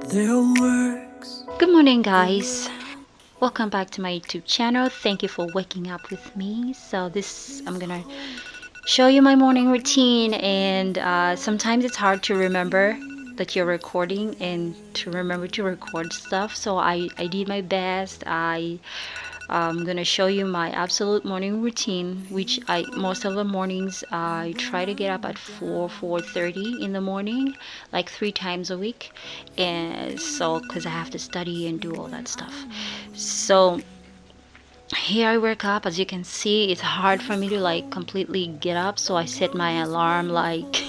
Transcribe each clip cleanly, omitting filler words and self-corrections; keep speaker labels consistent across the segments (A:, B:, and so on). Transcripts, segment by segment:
A: their works.
B: Good morning, guys. Welcome back to my YouTube channel. Thank you for waking up with me. So I'm gonna show you my morning routine, and sometimes it's hard to remember that you're recording and to remember to record stuff. So I did my best. I'm gonna show you my absolute morning routine, which most of the mornings I try to get up at 4:30 in the morning, like 3 times a week, and so because I have to study and do all that stuff. So here I wake up. As you can see, it's hard for me to like completely get up, so I set my alarm like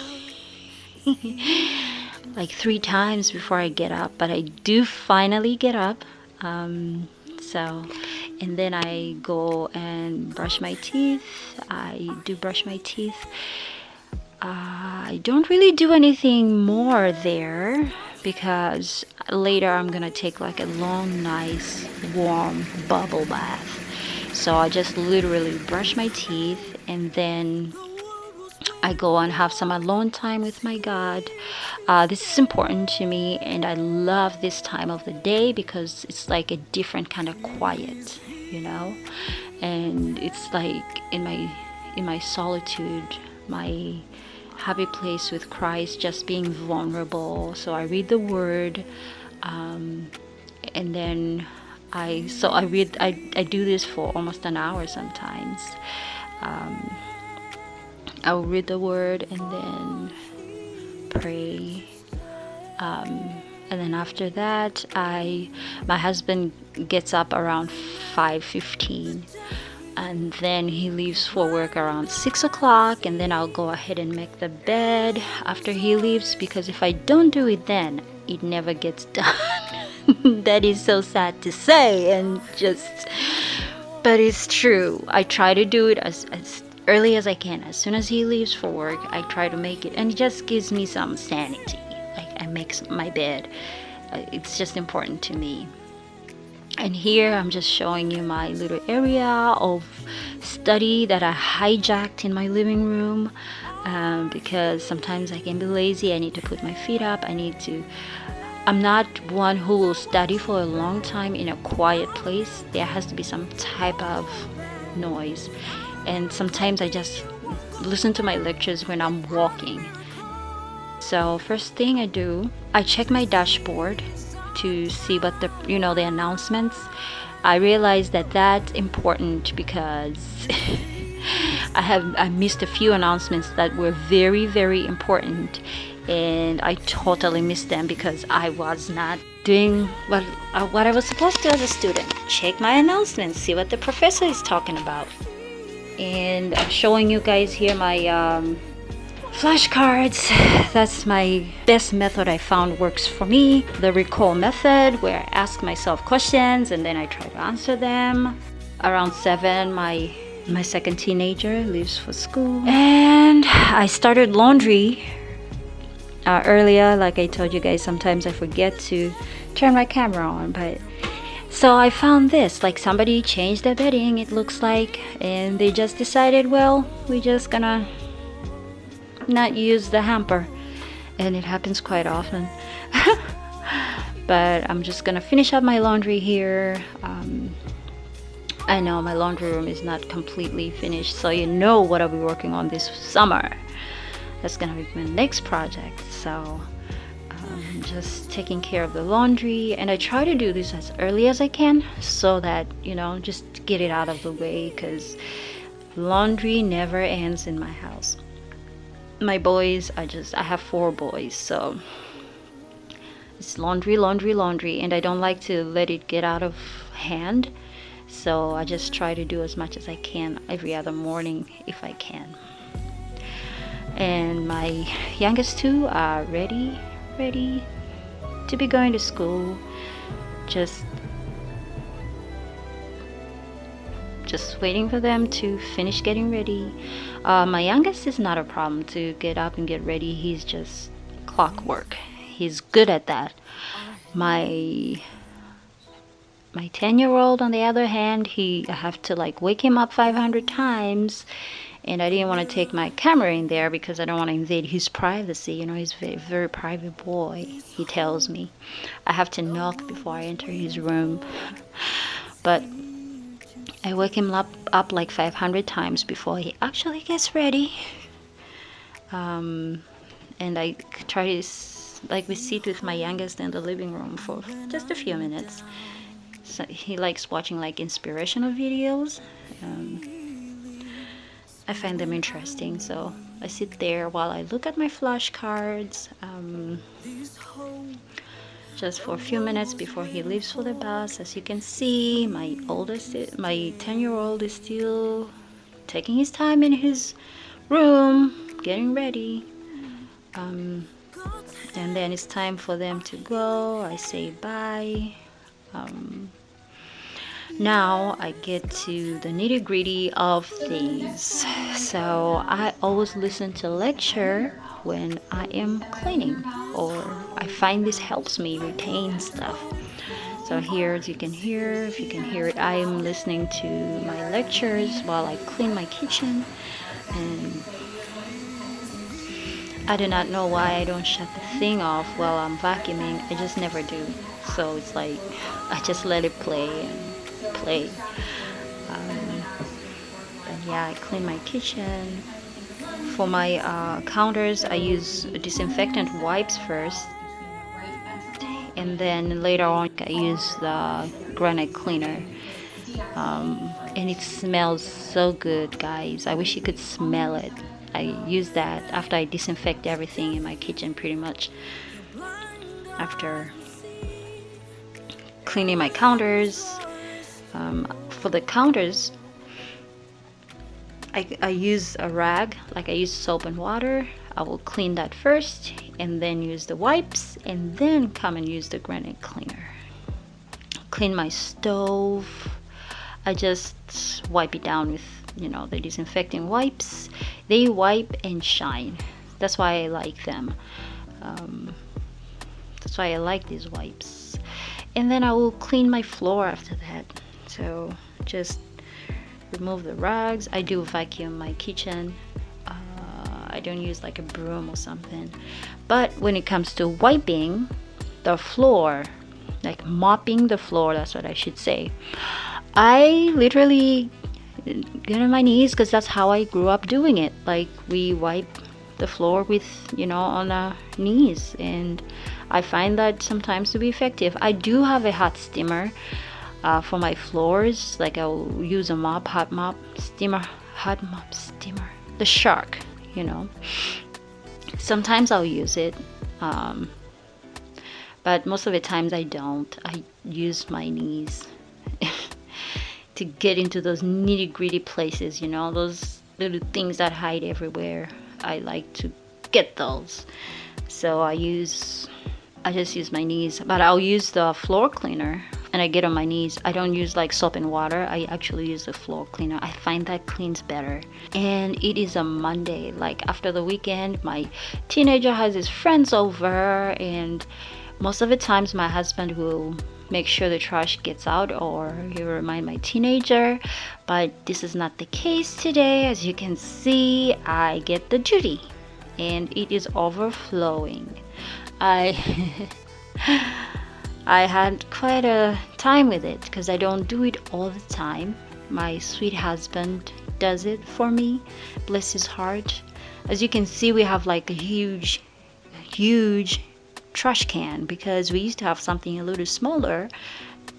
B: like 3 times before I get up, but I do finally get up. So and then I go and brush my teeth. I do brush my teeth. I don't really do anything more there because later I'm gonna take like a long, nice, warm bubble bath. So I just literally brush my teeth, and then I go and have some alone time with my God. This is important to me, and I love this time of the day because it's like a different kind of quiet, you know. And it's like in my solitude, my happy place with Christ, just being vulnerable. So I read the Word, and then I do this for almost an hour sometimes. I'll read the Word and then pray, and then after that my husband gets up around 5:15, and then he leaves for work around 6 o'clock, and then I'll go ahead and make the bed after he leaves, because if I don't do it then it never gets done. That is so sad to say, but it's true. I try to do it as early as I can. As soon as he leaves for work, I try to make it, and it just gives me some sanity. Like, I make my bed. It's just important to me. And here I'm just showing you my little area of study that I hijacked in my living room, because sometimes I can be lazy. I need to put my feet up. I'm not one who will study for a long time in a quiet place. There has to be some type of noise. And sometimes I just listen to my lectures when I'm walking. So first thing I do, I check my dashboard to see what the announcements. I realize that that's important because I missed a few announcements that were very, very important, and I totally missed them because I was not doing what I was supposed to as a student. Check my announcements, see what the professor is talking about. And I'm showing you guys here my flashcards. That's my best method I found works for me. The recall method, where I ask myself questions and then I try to answer them. Around 7, my second teenager leaves for school, and I started laundry earlier. Like I told you guys, sometimes I forget to turn my camera on, but so I found this, like somebody changed their bedding, it looks like, and they just decided, well, we're just gonna not use the hamper. And it happens quite often. But I'm just gonna finish up my laundry here. I know my laundry room is not completely finished, so you know what I'll be working on this summer. That's gonna be my next project. So just taking care of the laundry, and I try to do this as early as I can so that just get it out of the way, because laundry never ends in my house. My boys, I have 4 boys, so it's laundry, and I don't like to let it get out of hand, so I just try to do as much as I can every other morning if I can. And my youngest 2 are ready to be going to school. Just waiting for them to finish getting ready. My youngest is not a problem to get up and get ready. He's just clockwork. He's good at that. My 10-year-old, on the other hand, I have to like wake him up 500 times, and I didn't want to take my camera in there because I don't want to invade his privacy. You know, he's a very, very private boy. He tells me I have to knock before I enter his room. But I wake him up like 500 times before he actually gets ready. And I try to, like, we sit with my youngest in the living room for just a few minutes. So he likes watching like inspirational videos. I find them interesting, so I sit there while I look at my flashcards, just for a few minutes before he leaves for the bus. As you can see, my 10-year-old is still taking his time in his room, getting ready. And then it's time for them to go. I say bye. Now I get to the nitty-gritty of things. So I always listen to lecture when I am cleaning, or I find this helps me retain stuff. So here, as you can hear, if you can hear it, I am listening to my lectures while I clean my kitchen, and I do not know why I don't shut the thing off while I'm vacuuming. I just never do. So it's like I just let it play and play. And yeah, I clean my kitchen. For my counters, I use disinfectant wipes first, and then later on I use the granite cleaner. And it smells so good, guys. I wish you could smell it. I use that after I disinfect everything in my kitchen, pretty much. After cleaning my counters, for the counters, I use a rag, like I use soap and water. I will clean that first, and then use the wipes, and then come and use the granite cleaner. Clean my stove. I just wipe it down with, the disinfecting wipes. They wipe and shine. That's why I like them. That's why I like these wipes. And then I will clean my floor after that. So just remove the rugs. I do vacuum my kitchen. I don't use like a broom or something. But when it comes to wiping the floor, like mopping the floor, that's what I should say, I literally get on my knees, because that's how I grew up doing it. Like, we wipe the floor with, on our knees, and I find that sometimes to be effective. I do have a hot steamer for my floors. Like, I'll use a hot mop steamer, the Shark, Sometimes I'll use it, but most of the times I don't. I use my knees to get into those nitty-gritty places, those little things that hide everywhere. I like to get those. So I just use my knees. But I'll use the floor cleaner, and I get on my knees. I don't use like soap and water. I actually use the floor cleaner. I find that cleans better. And it is a Monday. Like, after the weekend, my teenager has his friends over, and most of the times my husband will make sure the trash gets out, or he'll remind my teenager. But this is not the case today. As you can see, I get the duty, and it is overflowing. I had quite a time with it, because I don't do it all the time. My sweet husband does it for me, bless his heart. As you can see, we have like a huge trash can, because we used to have something a little smaller,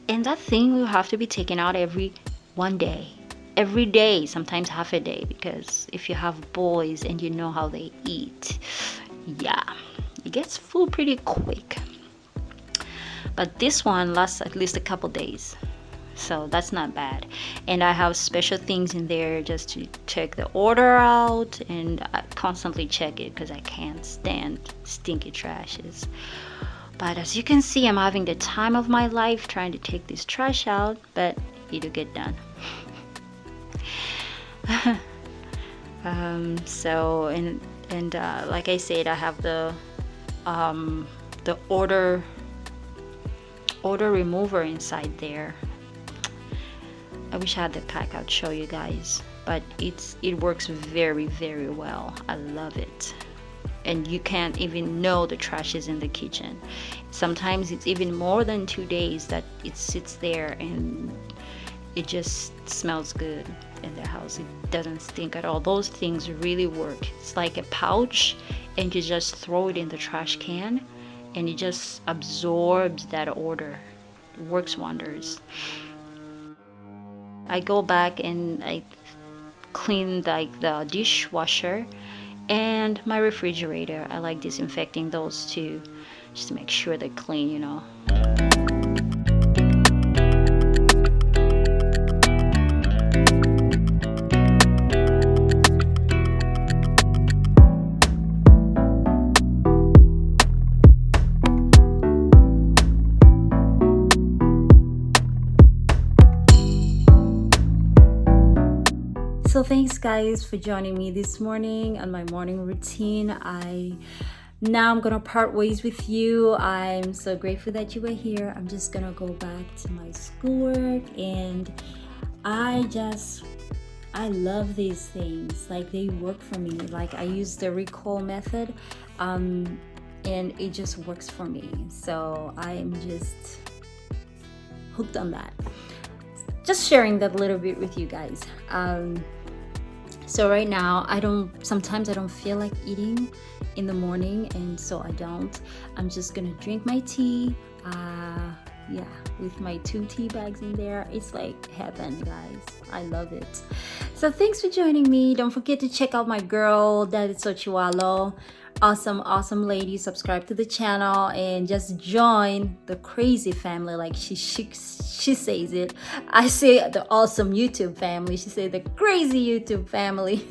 B: and that thing will have to be taken out every day, sometimes half a day, because if you have boys and you know how they eat, yeah, it gets full pretty quick. But this one lasts at least a couple days, so that's not bad. And I have special things in there just to check the order out, and I constantly check it because I can't stand stinky trashes. But as you can see, I'm having the time of my life trying to take this trash out, but it'll get done. So like I said, I have the order remover inside there. I wish I had the pack. I'd show you guys. but it works very, very well. I love it. And you can't even know the trash is in the kitchen. Sometimes it's even more than 2 days that it sits there and it just smells good in the house. It doesn't stink at all. Those things really work. It's like a pouch, and you just throw it in the trash can and it just absorbs that odor. It works wonders. I go back and I clean like the dishwasher and my refrigerator. I like disinfecting those too, just to make sure they're clean, you know. So thanks guys for joining me this morning on my morning routine. Now I'm gonna part ways with you. I'm so grateful that you were here. I'm just gonna go back to my schoolwork, and I love these things. Like, they work for me. Like, I use the recall method, and it just works for me. So I'm just hooked on that. Just sharing that little bit with you guys. So right now sometimes I don't feel like eating in the morning, and so I'm just gonna drink my tea, with my 2 tea bags in there. It's like heaven, guys. I love it. So thanks for joining me. Don't forget to check out my girl that is Sochiwalo. Awesome lady. Subscribe to the channel and just join the crazy family, like she says it. I say the awesome YouTube family. She say the crazy YouTube family.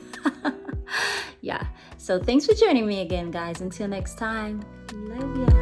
B: Yeah. So thanks for joining me again, guys. Until next time. Love ya.